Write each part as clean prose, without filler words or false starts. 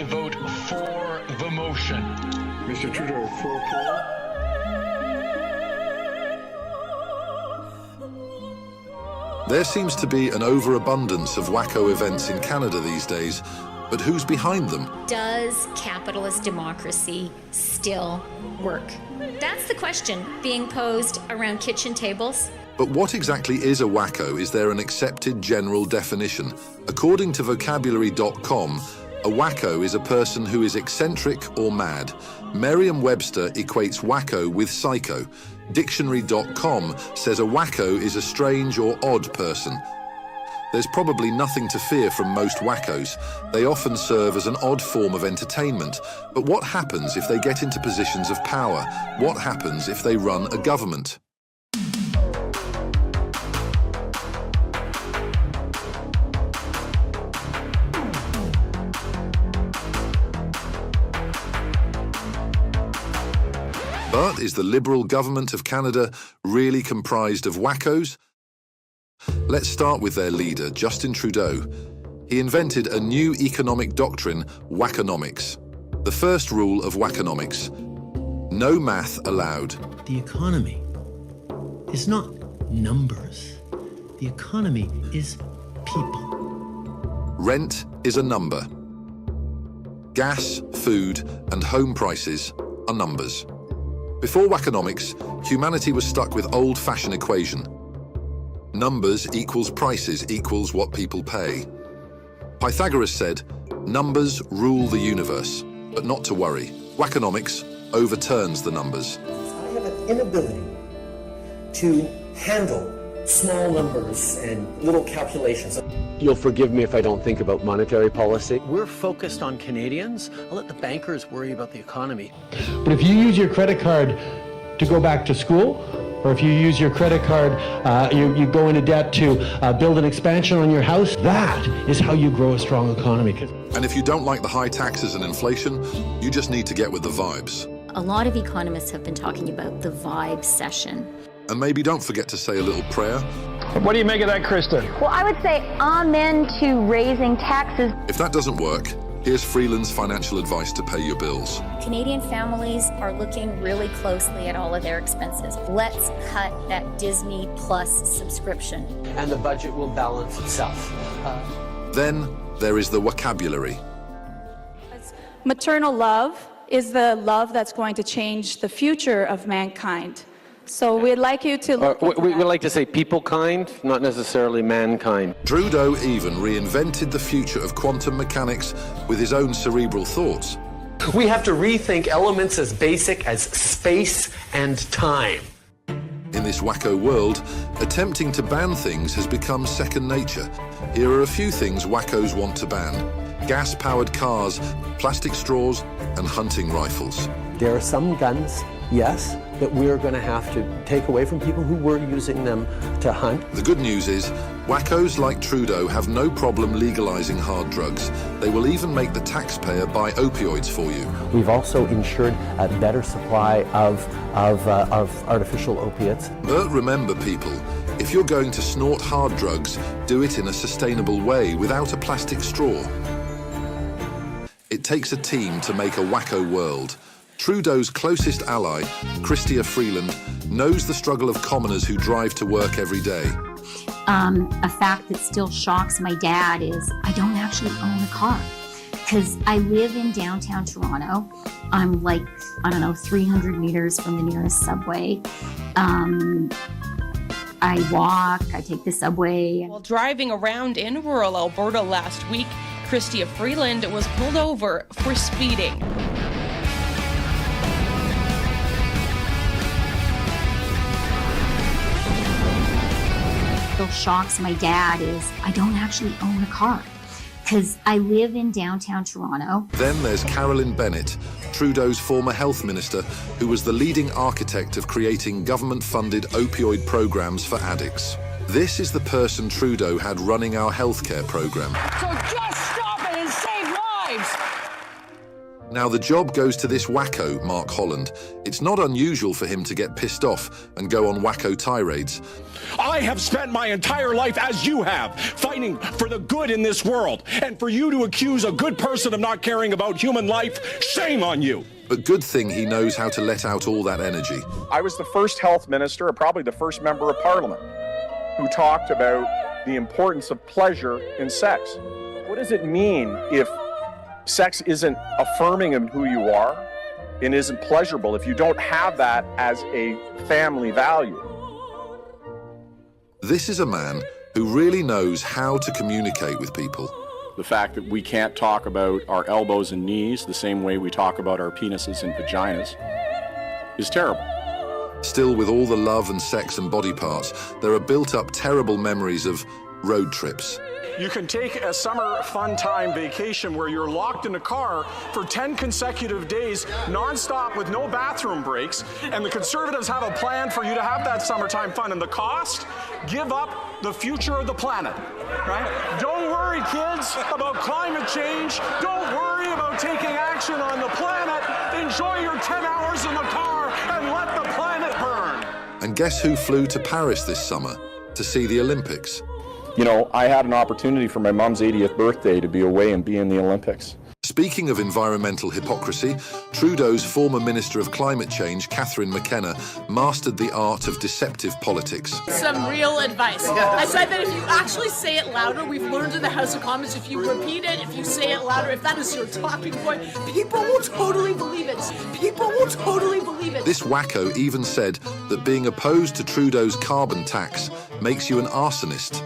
vote for the motion. Mr. Trudeau, for poll. There seems to be an overabundance of wacko events in Canada these days, but who's behind them? Does capitalist democracy still work? That's the question being posed around kitchen tables. But what exactly is a wacko? Is there an accepted general definition? According to vocabulary.com, a wacko is a person who is eccentric or mad. Merriam-Webster equates wacko with psycho. Dictionary.com says a wacko is a strange or odd person. There's probably nothing to fear from most wackos. They often serve as an odd form of entertainment. But what happens if they get into positions of power? What happens if they run a government? But is the Liberal government of Canada really comprised of wackos? Let's start with their leader, Justin Trudeau. He invented a new economic doctrine, wackonomics. The first rule of wackonomics: no math allowed. The economy is not numbers. The economy is people. Rent is a number. Gas, food, and home prices are numbers. Before wackonomics, humanity was stuck with old-fashioned equation. Numbers equals prices equals what people pay. Pythagoras said, numbers rule the universe, but not to worry. Wackonomics overturns the numbers. I have an inability to handle small numbers and little calculations. You'll forgive me if I don't think about monetary policy. We're focused on Canadians. I'll let the bankers worry about the economy. But if you use your credit card to go back to school, or if you use your credit card, you go into debt to build an expansion on your house, that is how you grow a strong economy. And if you don't like the high taxes and inflation, you just need to get with the vibes. A lot of economists have been talking about the vibe session. And maybe don't forget to say a little prayer. What do you make of that, Krista? Well, I would say amen to raising taxes. If that doesn't work, here's Freeland's financial advice to pay your bills. Canadian families are looking really closely at all of their expenses. Let's cut that Disney Plus subscription. And the budget will balance itself. Then there is the vocabulary. Maternal love is the love that's going to change the future of mankind. So we'd like you to look into We that. like to say people kind, not necessarily mankind. Trudeau even reinvented the future of quantum mechanics with his own cerebral thoughts. We have to rethink elements as basic as space and time. In this wacko world, attempting to ban things has become second nature. Here are a few things wackos want to ban: gas-powered cars, plastic straws, and hunting rifles. There are some guns, yes, that we're going to have to take away from people who were using them to hunt. The good news is, wackos like Trudeau have no problem legalizing hard drugs. They will even make the taxpayer buy opioids for you. We've also ensured a better supply of artificial opiates. But remember, people, if you're going to snort hard drugs, do it in a sustainable way without a plastic straw. It takes a team to make a wacko world. Trudeau's closest ally, Chrystia Freeland, knows the struggle of commoners who drive to work every day. A fact that still shocks my dad is I don't actually own a car because I live in downtown Toronto. I'm like, 300 meters from the nearest subway. I walk, I take the subway. While driving around in rural Alberta last week, Chrystia Freeland was pulled over for speeding. Shocks my dad is I don't actually own a car because I live in downtown Toronto. Then there's Carolyn Bennett, Trudeau's former health minister, who was the leading architect of creating government-funded opioid programs for addicts. This is the person Trudeau had running our healthcare program. So just stop it and save lives! Now the job goes to this wacko, Mark Holland. It's not unusual for him to get pissed off and go on wacko tirades. I have spent my entire life, as you have, fighting for the good in this world. And for you to accuse a good person of not caring about human life, shame on you. But good thing he knows how to let out all that energy. I was the first health minister, or probably the first member of parliament, who talked about the importance of pleasure in sex. What does it mean if sex isn't affirming of who you are and isn't pleasurable, if you don't have that as a family value? This is a man who really knows how to communicate with people. The fact that we can't talk about our elbows and knees the same way we talk about our penises and vaginas is terrible. Still, with all the love and sex and body parts, there are built up terrible memories of road trips. You can take a summer fun time vacation where you're locked in a car for 10 consecutive days, non-stop with no bathroom breaks, and the Conservatives have a plan for you to have that summertime fun. And the cost? Give up the future of the planet, right? Don't worry, kids, about climate change. Don't worry about taking action on the planet. Enjoy your 10 hours in the car and let the planet burn. And guess who flew to Paris this summer to see the Olympics? You know, I had an opportunity for my mom's 80th birthday to be away and be in the Olympics. Speaking of environmental hypocrisy, Trudeau's former Minister of Climate Change, Catherine McKenna, mastered the art of deceptive politics. Some real advice. I said that if you actually say it louder, we've learned in the House of Commons, if you repeat it, if you say it louder, if that is your talking point, people will totally believe it. People will totally believe it. This wacko even said that being opposed to Trudeau's carbon tax makes you an arsonist.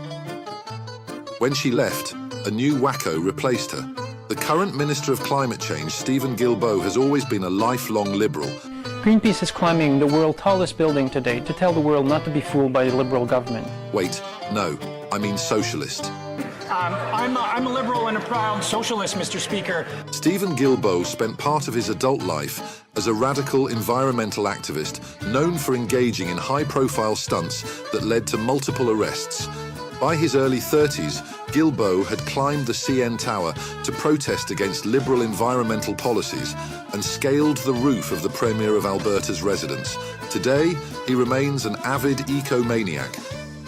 When she left, a new wacko replaced her. The current Minister of Climate Change, Stephen Guilbeault, has always been a lifelong Liberal. Greenpeace is climbing the world's tallest building today to tell the world not to be fooled by the Liberal government. Wait, no, I mean socialist. I'm a Liberal and a proud socialist, Mr. Speaker. Stephen Guilbeault spent part of his adult life as a radical environmental activist known for engaging in high-profile stunts that led to multiple arrests. By his early 30s, Guilbeault had climbed the CN Tower to protest against Liberal environmental policies and scaled the roof of the Premier of Alberta's residence. Today, he remains an avid eco-maniac.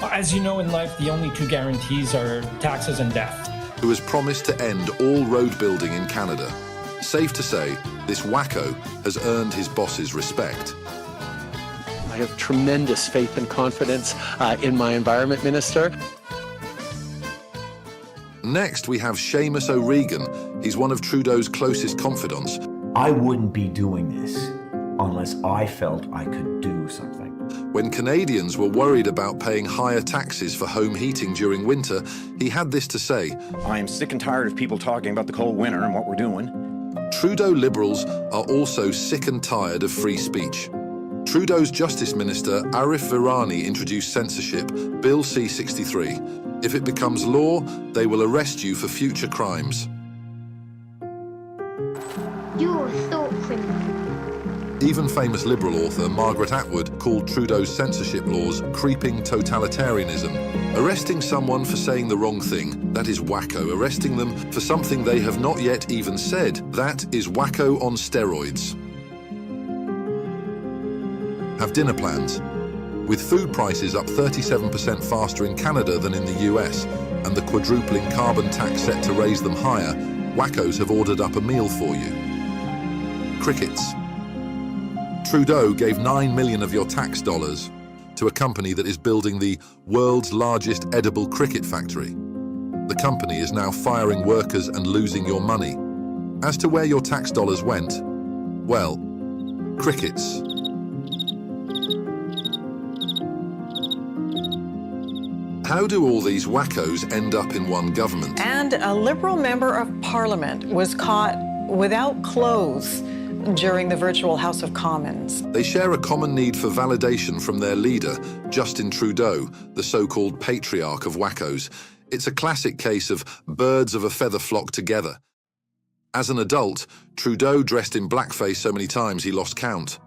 As you know in life, the only two guarantees are taxes and death. Who has promised to end all road building in Canada. Safe to say, this wacko has earned his boss's respect. I have tremendous faith and confidence in my Environment Minister. Next, we have Seamus O'Regan. He's one of Trudeau's closest confidants. I wouldn't be doing this unless I felt I could do something. When Canadians were worried about paying higher taxes for home heating during winter, he had this to say. I am sick and tired of people talking about the cold winter and what we're doing. Trudeau Liberals are also sick and tired of free speech. Trudeau's Justice Minister, Arif Virani, introduced censorship, Bill C-63. If it becomes law, they will arrest you for future crimes. You're so criminal. Even famous Liberal author Margaret Atwood called Trudeau's censorship laws creeping totalitarianism. Arresting someone for saying the wrong thing, that is wacko. Arresting them for something they have not yet even said, that is wacko on steroids. Have dinner plans. With food prices up 37% faster in Canada than in the US, and the quadrupling carbon tax set to raise them higher, wackos have ordered up a meal for you. Crickets. Trudeau gave $9 million of your tax dollars to a company that is building the world's largest edible cricket factory. The company is now firing workers and losing your money. As to where your tax dollars went, well, crickets. How do all these wackos end up in one government? And a Liberal member of Parliament was caught without clothes during the virtual House of Commons. They share a common need for validation from their leader, Justin Trudeau, the so-called patriarch of wackos. It's a classic case of birds of a feather flock together. As an adult, Trudeau dressed in blackface so many times he lost count.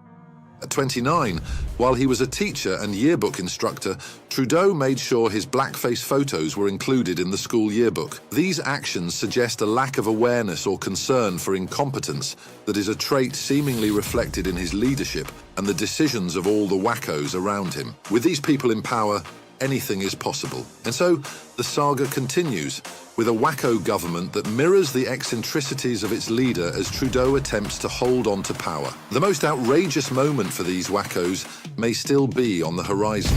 At 29, while he was a teacher and yearbook instructor, Trudeau made sure his blackface photos were included in the school yearbook. These actions suggest a lack of awareness or concern for incompetence that is a trait seemingly reflected in his leadership and the decisions of all the wackos around him. With these people in power, anything is possible. And so the saga continues, with a wacko government that mirrors the eccentricities of its leader as Trudeau attempts to hold on to power. The most outrageous moment for these wackos may still be on the horizon.